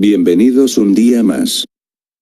Bienvenidos un día más.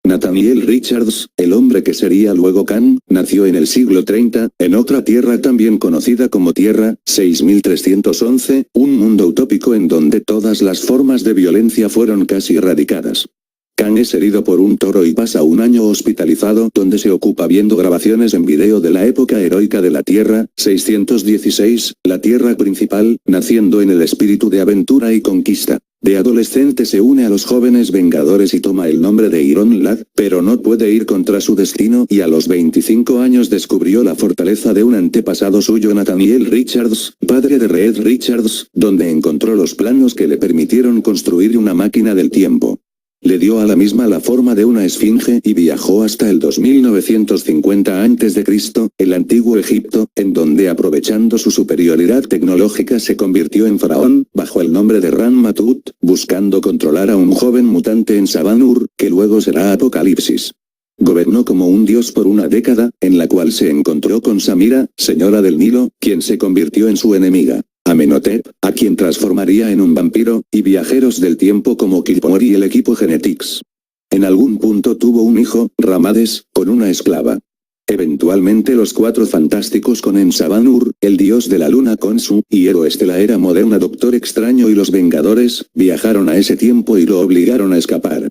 Nathaniel Richards, el hombre que sería luego Kang, nació en el siglo 30, en otra tierra también conocida como Tierra 6311, un mundo utópico en donde todas las formas de violencia fueron casi erradicadas. Kang es herido por un toro y pasa un año hospitalizado donde se ocupa viendo grabaciones en video de la época heroica de la Tierra 616, la Tierra principal, naciendo en el espíritu de aventura y conquista. De adolescente se une a los jóvenes Vengadores y toma el nombre de Iron Lad, pero no puede ir contra su destino y a los 25 años descubrió la fortaleza de un antepasado suyo, Nathaniel Richards, padre de Reed Richards, donde encontró los planos que le permitieron construir una máquina del tiempo. Le dio a la misma la forma de una esfinge y viajó hasta el 2950 a.C., el antiguo Egipto, en donde aprovechando su superioridad tecnológica se convirtió en faraón, bajo el nombre de Ran-Matut, buscando controlar a un joven mutante en Sabanur, que luego será Apocalipsis. Gobernó como un dios por una década, en la cual se encontró con Samira, señora del Nilo, quien se convirtió en su enemiga. Amenhotep, a quien transformaría en un vampiro, y viajeros del tiempo como Kilpor y el equipo Genetics. En algún punto tuvo un hijo, Ramades, con una esclava. Eventualmente los Cuatro Fantásticos con Ensabanur, el dios de la luna Khonsu, y héroes de la era moderna Doctor Extraño y los Vengadores, viajaron a ese tiempo y lo obligaron a escapar.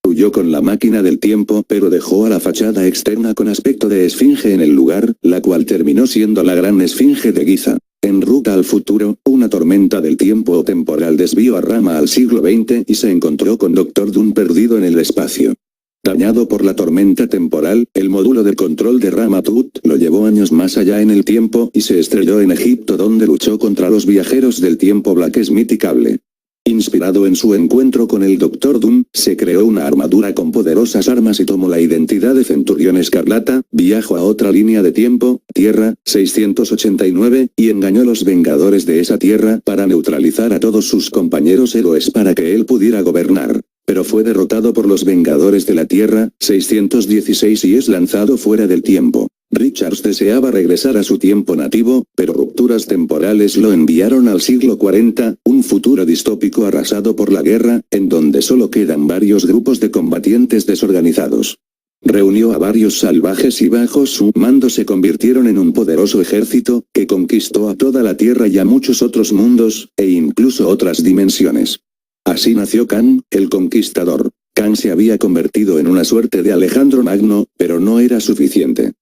Huyó con la máquina del tiempo pero dejó a la fachada externa con aspecto de esfinge en el lugar, la cual terminó siendo la gran esfinge de Giza. En ruta al futuro, una tormenta del tiempo temporal desvió a Rama al siglo XX y se encontró con Doctor Doom perdido en el espacio. Dañado por la tormenta temporal, el módulo de control de Rama-Tut lo llevó años más allá en el tiempo y se estrelló en Egipto donde luchó contra los viajeros del tiempo Black Smith y Cable. Inspirado en su encuentro con el Doctor Doom, se creó una armadura con poderosas armas y tomó la identidad de Centurión Escarlata, viajó a otra línea de tiempo, Tierra 689, y engañó a los Vengadores de esa tierra para neutralizar a todos sus compañeros héroes para que él pudiera gobernar. Pero fue derrotado por los Vengadores de la Tierra 616 y es lanzado fuera del tiempo. Richards deseaba regresar a su tiempo nativo, pero rupturas temporales lo enviaron al siglo 40, un futuro distópico arrasado por la guerra, en donde solo quedan varios grupos de combatientes desorganizados. Reunió a varios salvajes y bajo su mando se convirtieron en un poderoso ejército, que conquistó a toda la Tierra y a muchos otros mundos, e incluso otras dimensiones. Así nació Kang, el Conquistador. Kang se había convertido en una suerte de Alejandro Magno, pero no era suficiente.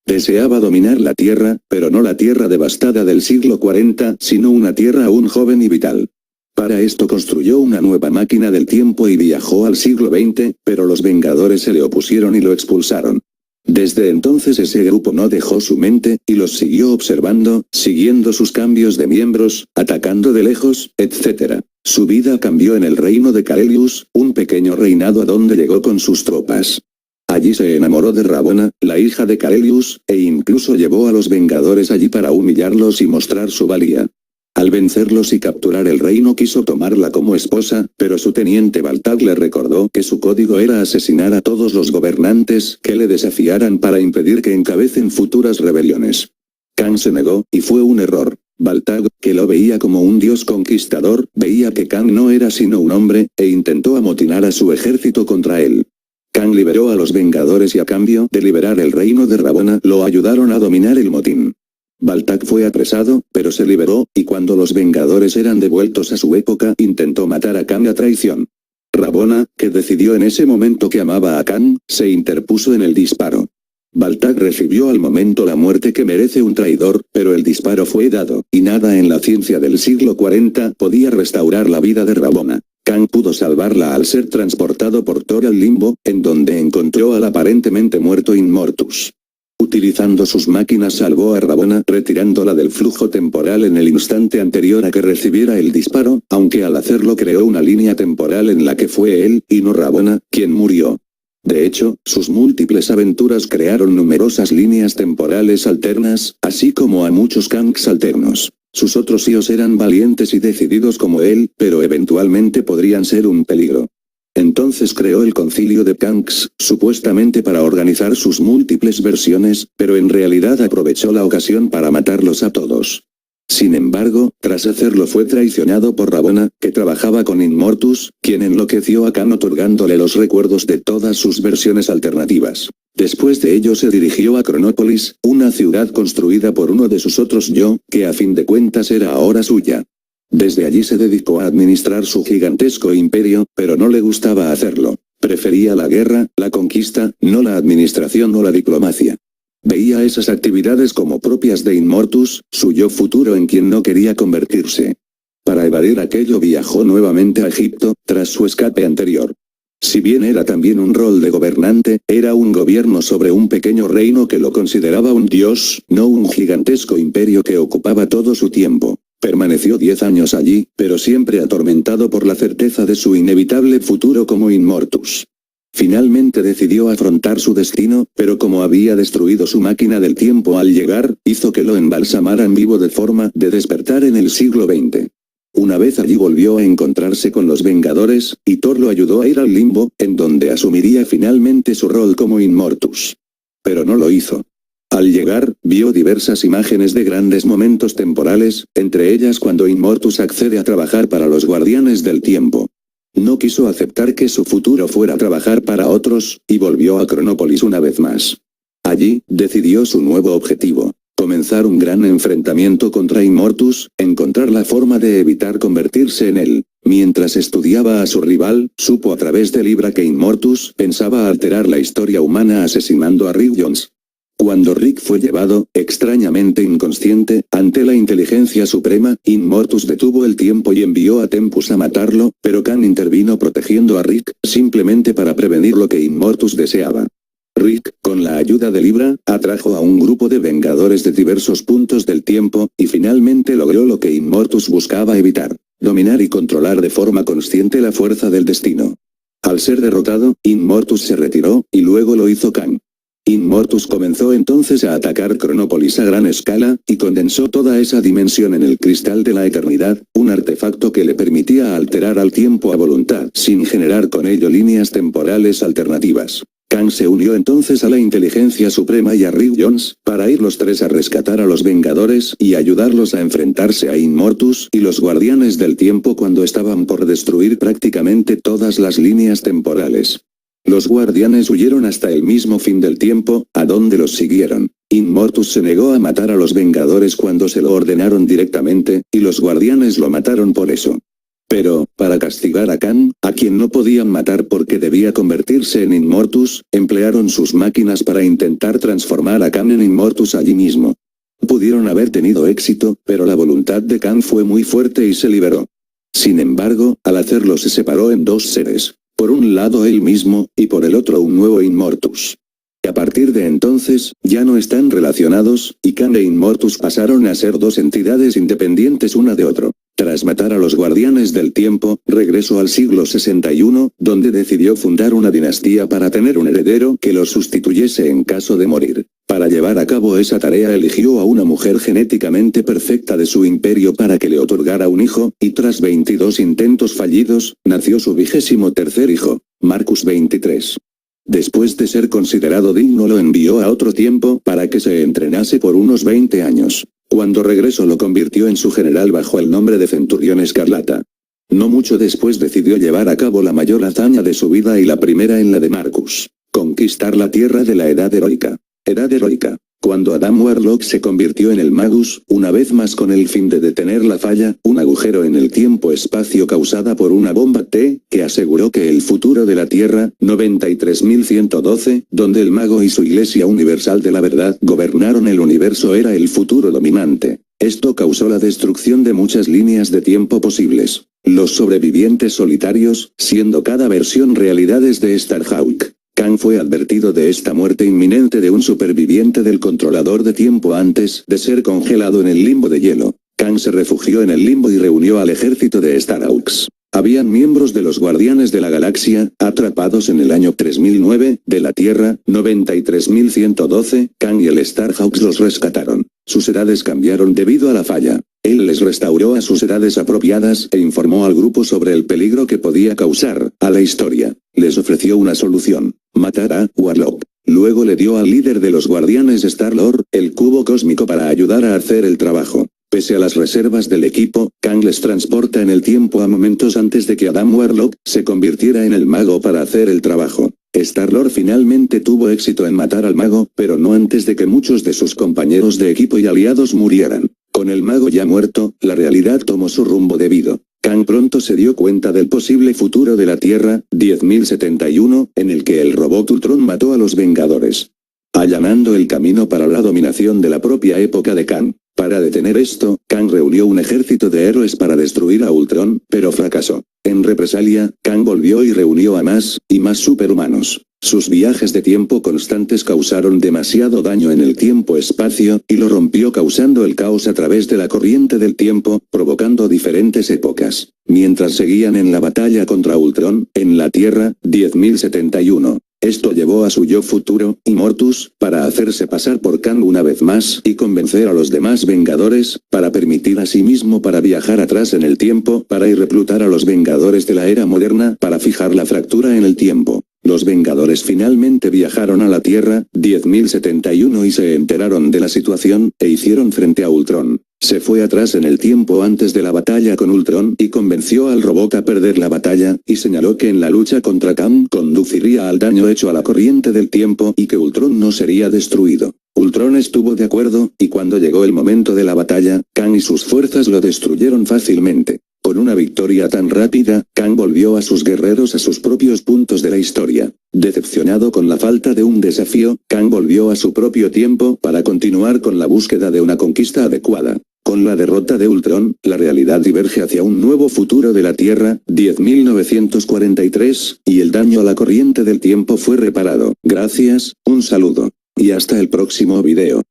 Deseaba dominar la Tierra, pero no la Tierra devastada del siglo 40, sino una Tierra aún joven y vital. Para esto construyó una nueva máquina del tiempo y viajó al siglo XX, pero los Vengadores se le opusieron y lo expulsaron. Desde entonces ese grupo no dejó su mente, y los siguió observando, siguiendo sus cambios de miembros, atacando de lejos, etc. Su vida cambió en el reino de Karelius, un pequeño reinado a donde llegó con sus tropas. Allí se enamoró de Rabona, la hija de Karelius, e incluso llevó a los Vengadores allí para humillarlos y mostrar su valía. Al vencerlos y capturar el reino quiso tomarla como esposa, pero su teniente Baltag le recordó que su código era asesinar a todos los gobernantes que le desafiaran para impedir que encabecen futuras rebeliones. Kang se negó, y fue un error. Baltag, que lo veía como un dios conquistador, veía que Kang no era sino un hombre, e intentó amotinar a su ejército contra él. Kang liberó a los Vengadores y a cambio de liberar el reino de Rabona lo ayudaron a dominar el motín. Baltag fue apresado, pero se liberó, y cuando los Vengadores eran devueltos a su época intentó matar a Kang a traición. Rabona, que decidió en ese momento que amaba a Kang, se interpuso en el disparo. Baltag recibió al momento la muerte que merece un traidor, pero el disparo fue dado, y nada en la ciencia del siglo 40 podía restaurar la vida de Rabona. Kang pudo salvarla al ser transportado por Thor al limbo, en donde encontró al aparentemente muerto Immortus. Utilizando sus máquinas salvó a Rabona retirándola del flujo temporal en el instante anterior a que recibiera el disparo, aunque al hacerlo creó una línea temporal en la que fue él, y no Rabona, quien murió. De hecho, sus múltiples aventuras crearon numerosas líneas temporales alternas, así como a muchos Kangs alternos. Sus otros hijos eran valientes y decididos como él, pero eventualmente podrían ser un peligro. Entonces creó el Concilio de Kangs, supuestamente para organizar sus múltiples versiones, pero en realidad aprovechó la ocasión para matarlos a todos. Sin embargo, tras hacerlo fue traicionado por Rabona, que trabajaba con Immortus, quien enloqueció a Khan otorgándole los recuerdos de todas sus versiones alternativas. Después de ello se dirigió a Cronópolis, una ciudad construida por uno de sus otros yo, que a fin de cuentas era ahora suya. Desde allí se dedicó a administrar su gigantesco imperio, pero no le gustaba hacerlo. Prefería la guerra, la conquista, no la administración o la diplomacia. Veía esas actividades como propias de Immortus, su yo futuro en quien no quería convertirse. Para evadir aquello viajó nuevamente a Egipto, tras su escape anterior. Si bien era también un rol de gobernante, era un gobierno sobre un pequeño reino que lo consideraba un dios, no un gigantesco imperio que ocupaba todo su tiempo. Permaneció 10 años allí, pero siempre atormentado por la certeza de su inevitable futuro como Immortus. Finalmente decidió afrontar su destino, pero como había destruido su máquina del tiempo al llegar, hizo que lo embalsamaran vivo de forma de despertar en el siglo XX. Una vez allí volvió a encontrarse con los Vengadores, y Thor lo ayudó a ir al limbo, en donde asumiría finalmente su rol como Immortus. Pero no lo hizo. Al llegar, vio diversas imágenes de grandes momentos temporales, entre ellas cuando Immortus accede a trabajar para los Guardianes del Tiempo. No quiso aceptar que su futuro fuera trabajar para otros, y volvió a Cronópolis una vez más. Allí, decidió su nuevo objetivo. Comenzar un gran enfrentamiento contra Immortus, encontrar la forma de evitar convertirse en él. Mientras estudiaba a su rival, supo a través de Libra que Immortus pensaba alterar la historia humana asesinando a Rick Jones. Cuando Rick fue llevado, extrañamente inconsciente, ante la inteligencia suprema, Immortus detuvo el tiempo y envió a Tempus a matarlo, pero Khan intervino protegiendo a Rick, simplemente para prevenir lo que Immortus deseaba. Rick, con la ayuda de Libra, atrajo a un grupo de Vengadores de diversos puntos del tiempo, y finalmente logró lo que Immortus buscaba evitar: dominar y controlar de forma consciente la fuerza del destino. Al ser derrotado, Immortus se retiró, y luego lo hizo Khan. Immortus comenzó entonces a atacar Cronópolis a gran escala, y condensó toda esa dimensión en el Cristal de la Eternidad, un artefacto que le permitía alterar al tiempo a voluntad, sin generar con ello líneas temporales alternativas. Khan se unió entonces a la Inteligencia Suprema y a Rick Jones, para ir los tres a rescatar a los Vengadores y ayudarlos a enfrentarse a Immortus y los Guardianes del Tiempo cuando estaban por destruir prácticamente todas las líneas temporales. Los Guardianes huyeron hasta el mismo fin del tiempo, a donde los siguieron. Immortus se negó a matar a los Vengadores cuando se lo ordenaron directamente, y los Guardianes lo mataron por eso. Pero, para castigar a Khan, a quien no podían matar porque debía convertirse en Immortus, emplearon sus máquinas para intentar transformar a Khan en Immortus allí mismo. Pudieron haber tenido éxito, pero la voluntad de Khan fue muy fuerte y se liberó. Sin embargo, al hacerlo se separó en dos seres. Por un lado él mismo, y por el otro un nuevo Immortus. A partir de entonces, ya no están relacionados, y Khan e Immortus pasaron a ser dos entidades independientes una de otro. Tras matar a los Guardianes del Tiempo, regresó al siglo 61, donde decidió fundar una dinastía para tener un heredero que lo sustituyese en caso de morir. Para llevar a cabo esa tarea eligió a una mujer genéticamente perfecta de su imperio para que le otorgara un hijo, y tras 22 intentos fallidos, nació su 23º hijo, Marcus 23. Después de ser considerado digno lo envió a otro tiempo para que se entrenase por unos 20 años. Cuando regresó lo convirtió en su general bajo el nombre de Centurión Escarlata. No mucho después decidió llevar a cabo la mayor hazaña de su vida y la primera en la de Marcus: conquistar la Tierra de la Edad Heroica. Edad Heroica. Cuando Adam Warlock se convirtió en el Magus, una vez más con el fin de detener la falla, un agujero en el tiempo-espacio causada por una bomba T, que aseguró que el futuro de la Tierra, 93.112, donde el mago y su Iglesia Universal de la Verdad gobernaron el universo era el futuro dominante. Esto causó la destrucción de muchas líneas de tiempo posibles. Los sobrevivientes solitarios, siendo cada versión realidades de Starhawk. Khan fue advertido de esta muerte inminente de un superviviente del controlador de tiempo antes de ser congelado en el limbo de hielo. Khan se refugió en el limbo y reunió al ejército de Starhawks. Habían miembros de los Guardianes de la Galaxia, atrapados en el año 3009, de la Tierra, 93.112, Khan y el Starhawks los rescataron. Sus edades cambiaron debido a la falla. Él les restauró a sus edades apropiadas e informó al grupo sobre el peligro que podía causar a la historia. Les ofreció una solución: matar a Warlock. Luego le dio al líder de los Guardianes Star-Lord el cubo cósmico para ayudar a hacer el trabajo. Pese a las reservas del equipo, Kang les transporta en el tiempo a momentos antes de que Adam Warlock se convirtiera en el mago para hacer el trabajo. Star-Lord finalmente tuvo éxito en matar al mago, pero no antes de que muchos de sus compañeros de equipo y aliados murieran. Con el mago ya muerto, la realidad tomó su rumbo debido. Kang pronto se dio cuenta del posible futuro de la Tierra, 10.071, en el que el robot Ultron mató a los Vengadores, allanando el camino para la dominación de la propia época de Kang. Para detener esto, Kang reunió un ejército de héroes para destruir a Ultron, pero fracasó. En represalia, Kang volvió y reunió a más y más superhumanos. Sus viajes de tiempo constantes causaron demasiado daño en el tiempo-espacio, y lo rompió causando el caos a través de la corriente del tiempo, provocando diferentes épocas. Mientras seguían en la batalla contra Ultron, en la Tierra, 10.071. Esto llevó a su yo futuro, Immortus, para hacerse pasar por Kang una vez más y convencer a los demás Vengadores, para permitir a sí mismo para viajar atrás en el tiempo, para ir reclutar a los Vengadores de la era moderna, para fijar la fractura en el tiempo. Los Vengadores finalmente viajaron a la Tierra, 10.071 y se enteraron de la situación, e hicieron frente a Ultron. Se fue atrás en el tiempo antes de la batalla con Ultron y convenció al robot a perder la batalla, y señaló que en la lucha contra Kang conduciría al daño hecho a la corriente del tiempo y que Ultron no sería destruido. Ultron estuvo de acuerdo, y cuando llegó el momento de la batalla, Kang y sus fuerzas lo destruyeron fácilmente. Con una victoria tan rápida, Kang volvió a sus guerreros a sus propios puntos de la historia. Decepcionado con la falta de un desafío, Kang volvió a su propio tiempo para continuar con la búsqueda de una conquista adecuada. Con la derrota de Ultron, la realidad diverge hacia un nuevo futuro de la Tierra, 10.943, y el daño a la corriente del tiempo fue reparado. Gracias, un saludo. Y hasta el próximo video.